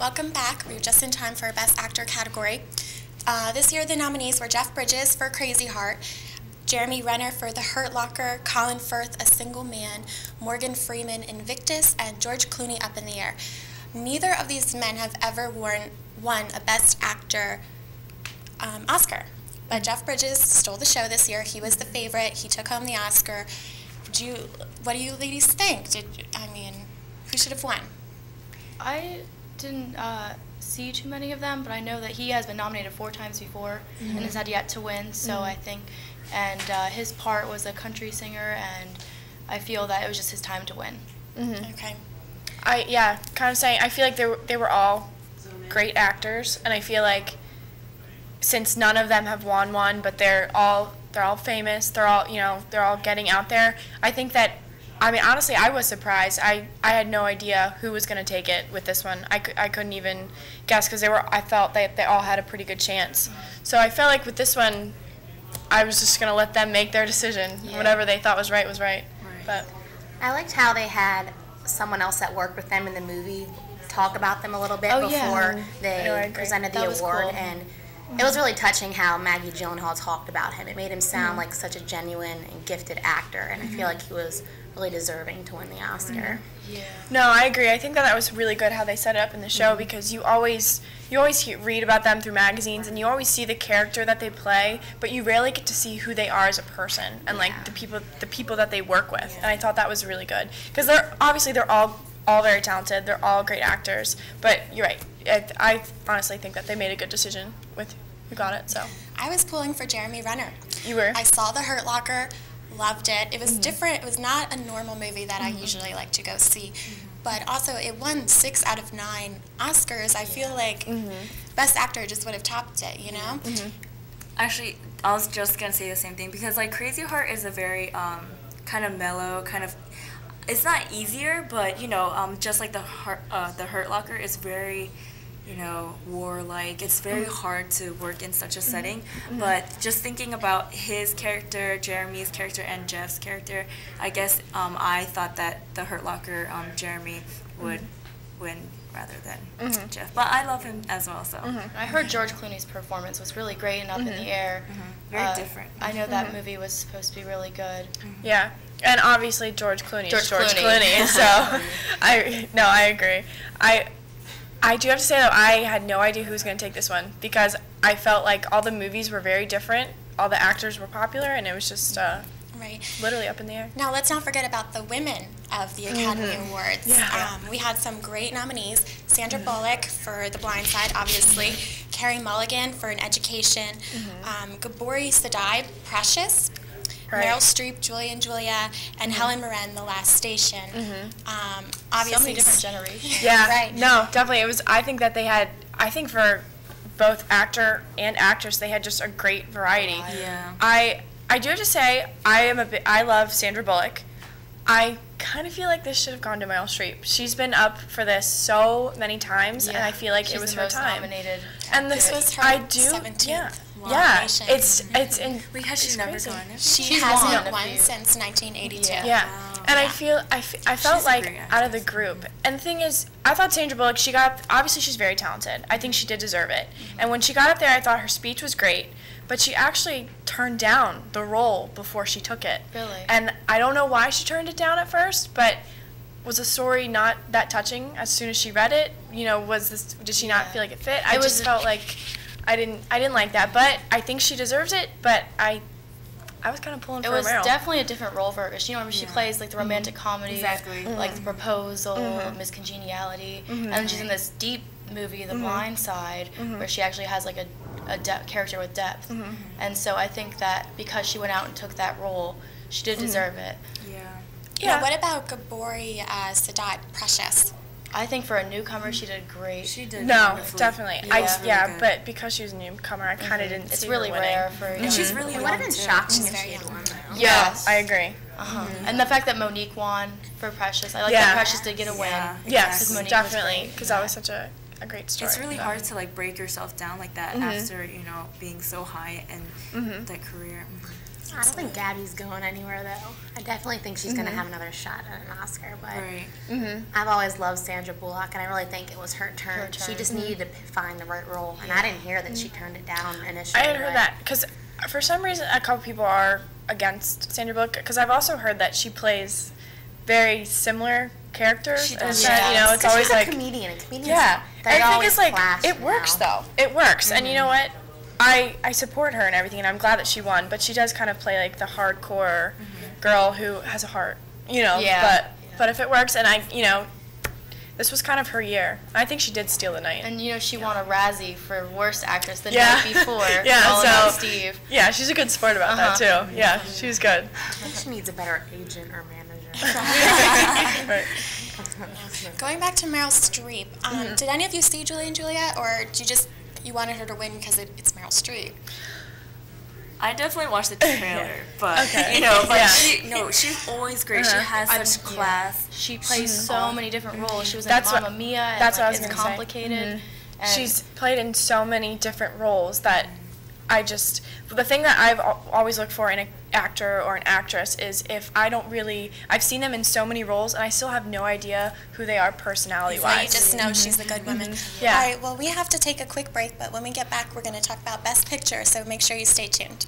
welcome back. We're just in time for our Best Actor category. This year the nominees were Jeff Bridges for Crazy Heart, Jeremy Renner for The Hurt Locker, Colin Firth, A Single Man, Morgan Freeman, Invictus, and George Clooney, Up in the Air. Neither of these men have ever won a Best Actor Oscar, but Jeff Bridges stole the show this year. He was the favorite. He took home the Oscar. What do you ladies think? Who should have won? I didn't see too many of them, but I know that he has been nominated 4 times before and has had yet to win. So I think, and his part was a country singer, and I feel that it was just his time to win. Okay. I feel like they were all great actors, and I feel like since none of them have won one, but they're all famous, they're all getting out there. I think that, honestly, I was surprised. I had no idea who was going to take it with this one. I couldn't even guess because I felt that they all had a pretty good chance. So I felt like with this one, I was just going to let them make their decision. Yeah. Whatever they thought was right was right. But I liked how they had someone else that worked with them in the movie talk about them a little bit before they presented the award. Cool. And it was really touching how Maggie Gyllenhaal talked about him. It made him sound like such a genuine and gifted actor, and I feel like he was really deserving to win the Oscar. Yeah. No, I agree. I think that was really good how they set it up in the show because you always read about them through magazines and you always see the character that they play, but you rarely get to see who they are as a person and like the people that they work with. And I thought that was really good because they're all very talented. They're all great actors. But you're right. I honestly think that they made a good decision with who got it. So I was pulling for Jeremy Renner. You were? I saw The Hurt Locker. Loved it. It was different. It was not a normal movie that I usually like to go see. But also, it won 6 out of 9 Oscars. I feel like Best Actor just would have topped it, you know? Actually, I was just going to say the same thing because, like, Crazy Heart is a very kind of mellow, it's not easier, but, just like The Hurt Locker is very, warlike. It's very hard to work in such a setting. But just thinking about his character, Jeremy's character, and Jeff's character, I guess I thought that The Hurt Locker, Jeremy would win rather than Jeff. But I love him as well, so. I heard George Clooney's performance was really great and Up in the Air. Very different. I know that movie was supposed to be really good. Yeah. And obviously George Clooney is George Clooney. So I agree. I do have to say, though, I had no idea who was going to take this one because I felt like all the movies were very different, all the actors were popular, and it was just literally up in the air. Now, let's not forget about the women of the Academy Awards. Yeah. We had some great nominees. Sandra Bullock for The Blind Side, obviously. Carey Mulligan for An Education. Gabori Sadai, Precious. Meryl Streep, Julia and Julia, and Helen Mirren, The Last Station. Obviously, so many different generations. Yeah, no, definitely. I think for both actor and actress, they had just a great variety. Yeah. I do have to say, I love Sandra Bullock. I kind of feel like this should have gone to Meryl Streep. She's been up for this so many times, and I feel like it was her time. Nominated. And this was her 17th. It's in. Because she's never gone. She hasn't won since 1982. Yeah. And I felt like out of the group. And the thing is, I thought Sandra Bullock, obviously she's very talented. I think she did deserve it. And when she got up there, I thought her speech was great, but she actually turned down the role before she took it. Really? And I don't know why she turned it down at first, but was the story not that touching as soon as she read it? Did she not feel like it fit? I just felt like I didn't like that, but I think she deserves it, but I was kind of pulling for Meryl. It was definitely a different role for her, because she plays like the romantic comedy, like The Proposal, Miss Congeniality, and then she's in this deep movie, The Blind Side, where she actually has like a character with depth. And so I think that because she went out and took that role, she did deserve it. Yeah. Now, what about Gabori Sadai, Precious? I think for a newcomer, she did great. She did. No, definitely. But because she was a newcomer, I kind of didn't see her winning. It's really rare for. And she's really. It would have been shocking if she had won. Yes, I agree. And the fact that Monique won for Precious, I like that Precious did get a win. Yes, definitely, because that was such a great story. It's really hard to break yourself down like that after being so high in that career. I don't think Gabby's going anywhere, though. I definitely think she's going to have another shot at an Oscar. But I've always loved Sandra Bullock, and I really think it was her turn. She just needed to find the right role, and I didn't hear that she turned it down initially. I had heard that, because for some reason a couple people are against Sandra Bullock, because I've also heard that she plays very similar characters. She does. You know, it's always she's like a comedian. And comedians, yeah. I think it's like it works though. It works, and you know what? I support her and everything, and I'm glad that she won. But she does kind of play like the hardcore girl who has a heart, you know. Yeah. But if it works, and this was kind of her year. I think she did steal the night. And you know, she won a Razzie for worst actress the night before. Yeah, All About Steve. Yeah, she's a good sport about that too. Yeah, she was good. I think she needs a better agent or manager. Right. Going back to Meryl Streep, did any of you see Julie and Juliet, or did you wanted her to win because it's Meryl Streep? I definitely watched the trailer, but you know, but she's always great. She has such class. She plays so many different roles. She was in Mamma Mia, and that's what I was it's gonna say. complicated. And She's played in so many different roles that the thing that I've always looked for in an actor or an actress is if I've seen them in so many roles and I still have no idea who they are personality-wise. So you just know she's a good woman. Yeah. All right, well, we have to take a quick break, but when we get back, we're going to talk about Best Picture, so make sure you stay tuned.